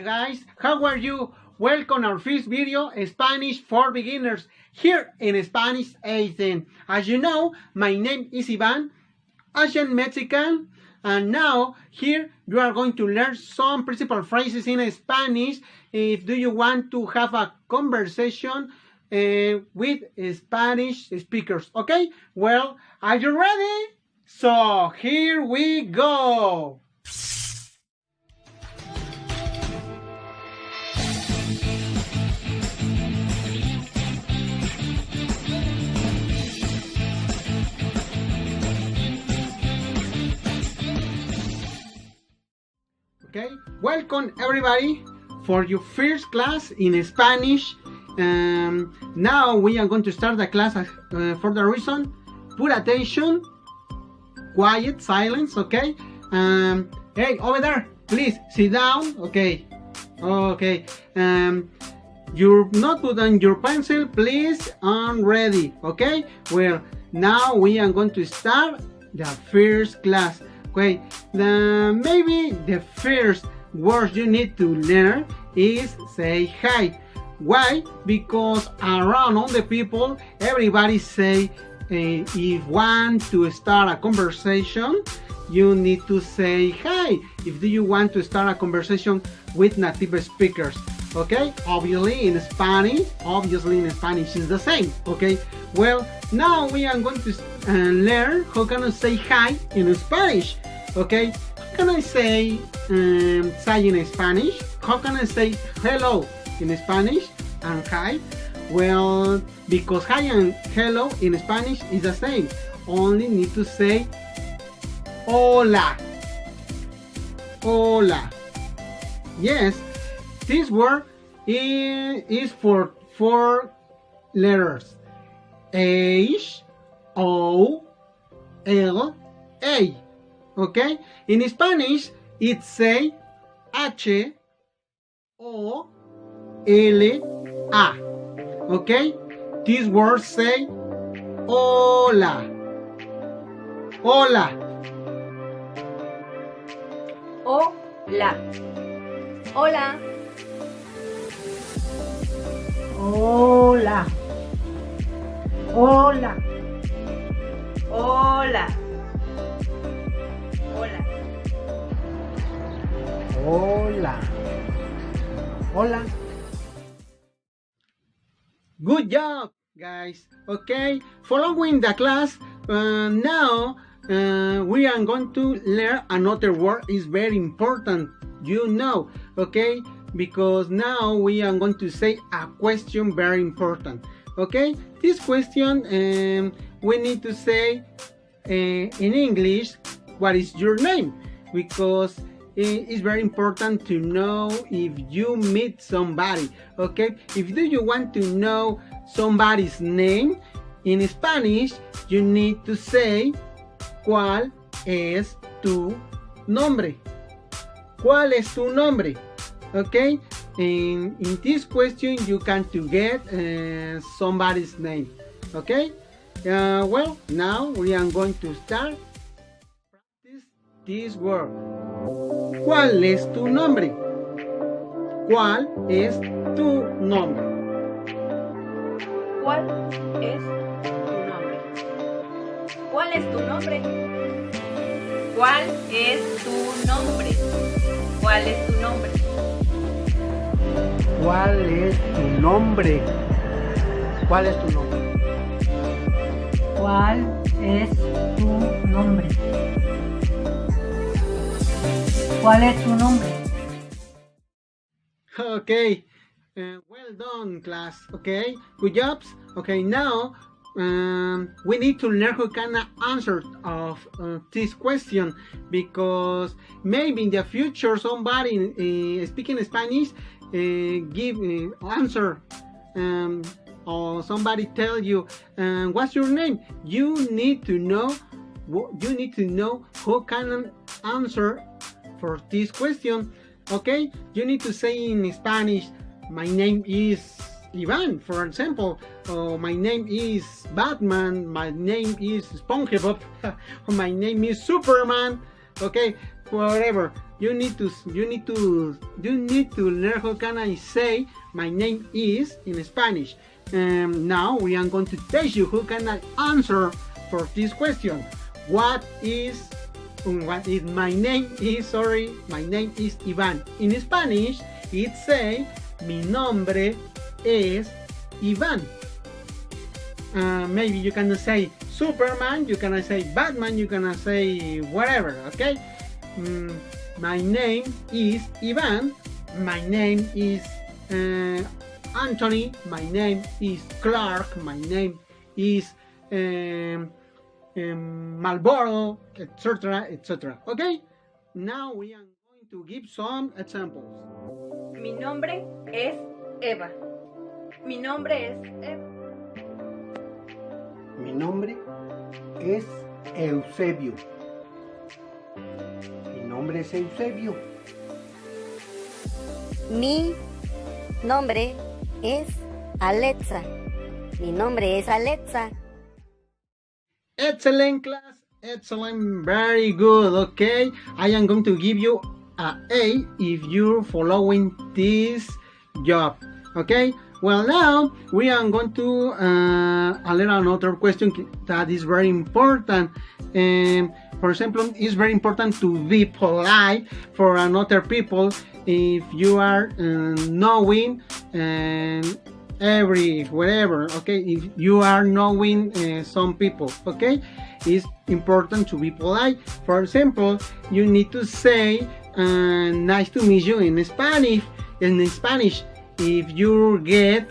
guys, how are you? Welcome our first video, Spanish for Beginners, here in Spanish 18. As you know, my name is Ivan, Asian Mexican, and now here you are going to learn some principal phrases in Spanish if do you want to have a conversation with Spanish speakers, okay? Well, are you ready? So here we go. Okay, welcome everybody for your first class in Spanish. Now we are going to start the class for the reason. Put attention, quiet, silence, okay? Hey, over there, please sit down, okay? Okay, your notebook and your pencil, please, and ready, okay? Well, now we are going to start the first class. Okay, maybe the first word you need to learn is say hi. Why? Because around all the people, everybody say if want to start a conversation, you need to say hi. If do you want to start a conversation with native speakers, okay? Obviously in Spanish is the same, okay? Well, now we are going to learn how can I say hi in Spanish, okay? How can I say in Spanish? How can I say hello in Spanish and hi? Well, because hi and hello in Spanish is the same. Only need to say hola. Hola. Yes, this word is for 4 letters. H, O, L, A. Okay? In Spanish, it say H, O, L, A. Okay? This word say hola. Hola. Hola. Hola. Hola. Hola. Hola. Hola. Hola. Hola. Good job, guys. Okay, following the class, now we are going to learn another word. Is very important, you know, okay? Because now we are going to say a question very important, okay? This question we need to say in English, what is your name? Because it's very important to know if you meet somebody, okay? If do you want to know somebody's name in Spanish, you need to say ¿Cuál es tu nombre? ¿Cuál es tu nombre? Okay, in this question you can to get somebody's name, okay? Well, now we are going to start practice this word. ¿Cuál es tu nombre? ¿Cuál es tu nombre? ¿Cuál es tu nombre? ¿Cuál es tu nombre? ¿Cuál es tu nombre? ¿Cuál es tu nombre? ¿Cuál es tu nombre? ¿Cuál es tu nombre? ¿Cuál es tu nombre? ¿Cuál es tu nombre? Okay, well done, class. Okay, good jobs. Okay, now we need to learn who can answer of this question, because maybe in the future somebody speaking Spanish give answer, or somebody tell you what's your name. You need to know who can answer for this question. Okay, you need to say in Spanish, my name is Ivan, for example, my name is Batman, my name is SpongeBob, my name is Superman. Okay, whatever. You need to learn how can I say my name is in Spanish. Now we are going to teach you how can I answer for this question. What is my name is? Sorry, my name is Iván. In Spanish, it say mi nombre es Iván. Maybe you can say Superman, you can say Batman, you can say whatever, okay? My name is Iván, my name is Antony, my name is Clark, my name is Marlboro, etc., etc. Okay? Now we are going to give some examples. Mi nombre es Eva. Mi nombre es Eva. Mi nombre es Eusebio. Mi nombre es Eusebio. Mi nombre es Alexa. Mi nombre es Alexa. Excellent class, excellent, very good, okay? I am going to give you an A if you're following this job, okay? Well, now we are going to learn another question that is very important. For example, it's very important to be polite for another people if you are knowing wherever, okay? If you are knowing some people, okay? It's important to be polite. For example, you need to say nice to meet you in Spanish. If you get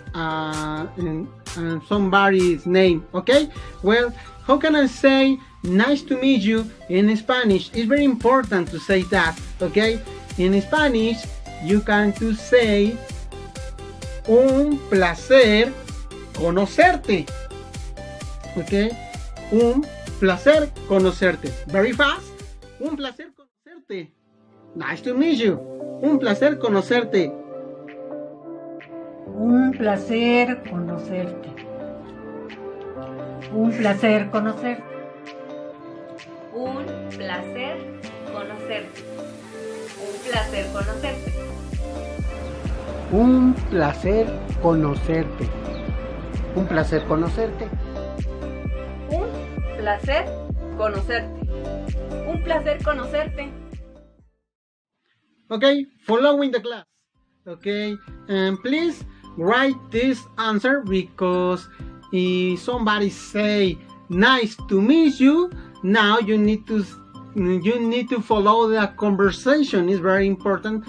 somebody's name, okay? Well, how can I say nice to meet you in Spanish? It's very important to say that, okay? In Spanish, you can to say un placer conocerte, okay? Un placer conocerte. Very fast. Un placer conocerte. Nice to meet you. Un placer conocerte. Un placer conocerte. Un placer conocerte. Un placer conocerte. Un placer conocerte. Un placer conocerte. Un placer conocerte. Un placer conocerte. Un placer conocerte. Okay, following the class. Okay, and please write this answer because if somebody say nice to meet you, now you need to follow the conversation. It's very important.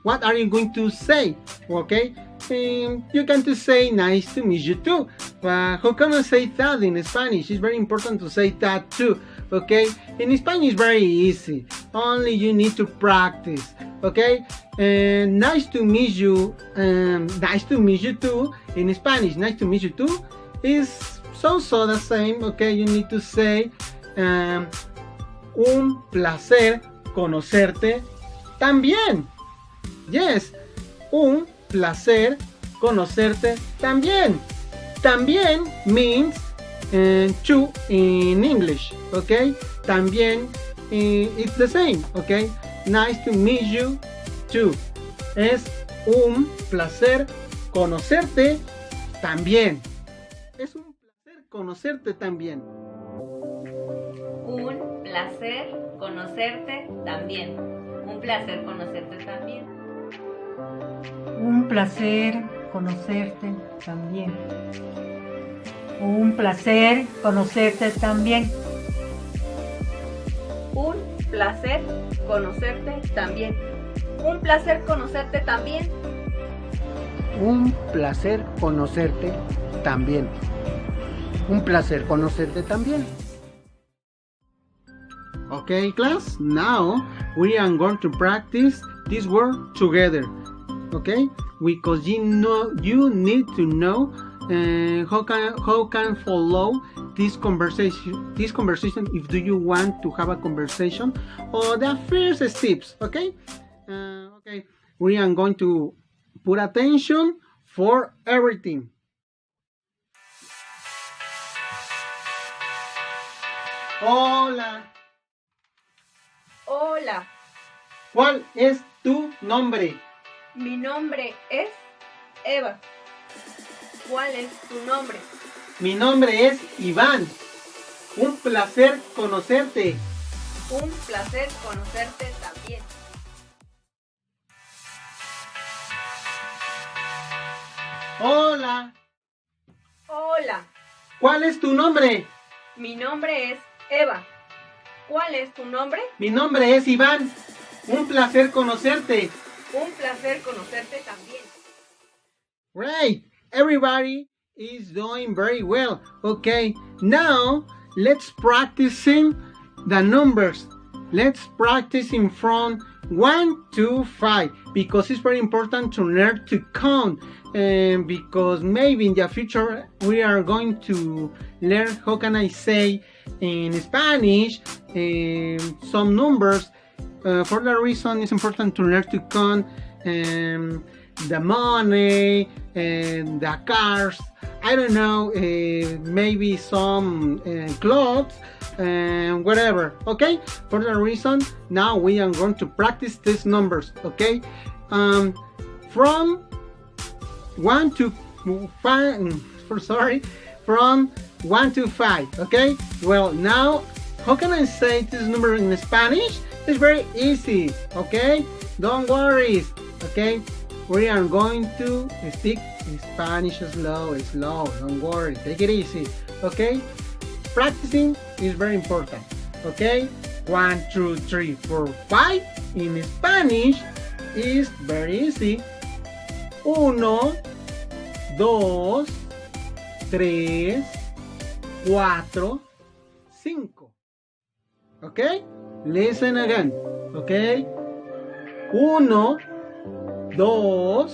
What are you going to say? Okay, you can to say nice to meet you too. How can I say that in Spanish? It's very important to say that too. Okay, in Spanish very easy. Only you need to practice. Okay, nice to meet you. Nice to meet you too. In Spanish, nice to meet you too is so the same. Okay, you need to say un placer conocerte también. Yes, un placer conocerte también. También means two in English, okay? También it's the same, okay? Nice to meet you too. Es un placer conocerte también. Es un placer conocerte también. Un placer conocerte también. Un placer conocerte también. Un placer conocerte también. Un placer conocerte también. Un placer conocerte también. Un placer conocerte también. Un placer conocerte también. Un placer conocerte también. Okay, class, now we are going to practice this word together. Okay, because you need to know how can follow this conversation if do you want to have a conversation or the first steps. Okay, okay, we are going to put attention for everything. Hola. Hola, ¿Cuál es tu nombre? mi nombre es Eva. ¿Cuál es tu nombre? Mi nombre es Iván. Un placer conocerte. Un placer conocerte también. Hola. Hola, ¿Cuál es tu nombre? mi nombre es Eva. ¿Cuál es tu nombre? Mi nombre es Iván. Un placer conocerte. Un placer conocerte también. Great. Everybody is doing very well. Okay. Now let's practicing the numbers. Let's practice in from 1 to 5 because it's very important to learn to count. Because maybe in the future we are going to learn how can I say in Spanish some numbers. For that reason, it's important to learn to count the money and the cars. I don't know, maybe some clothes and whatever. Okay. For that reason, now we are going to practice these numbers. Okay. From 1 to 5. From 1 to 5. Okay. Well, now how can I say this number in Spanish? It's very easy. Okay. Don't worry. Okay. We are going to speak Spanish slow. Don't worry. Take it easy. Okay. Practicing is very important. Okay. 1, 2, 3, 4, 5. In Spanish is very easy. 1, 2, 3, 4, 5. Okay? Listen again. Okay? 1, 2,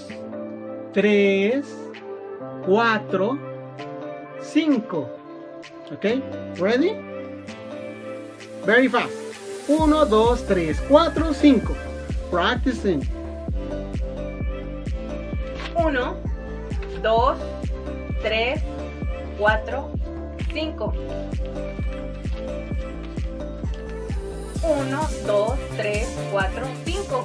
3, 4, 5. Okay? Ready? Very fast. 1, 2, 3, 4, 5. Practicing. 1, 2, 3, 4, 5. 1, 2, 3, 4, 5.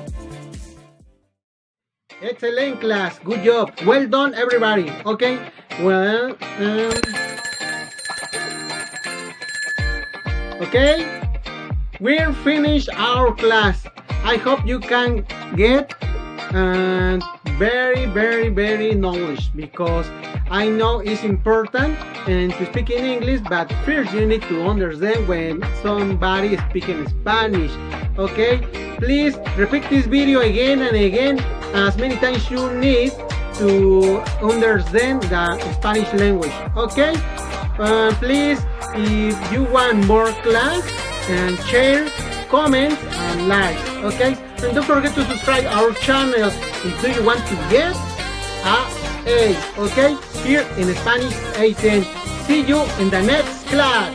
Excellent class. Good job. Well done, everybody. Okay. Well, okay. We're finished our class. I hope you can get very knowledge because I know it's important and to speak in English, but first you need to understand when somebody is speaking Spanish. Okay, please repeat this video again and again as many times you need to understand the Spanish language. Okay, please, if you want more class, and share, comment, and like. Okay, and don't forget to subscribe our channel if you want to get A. Okay, here in Spanish A10. See you in the next class.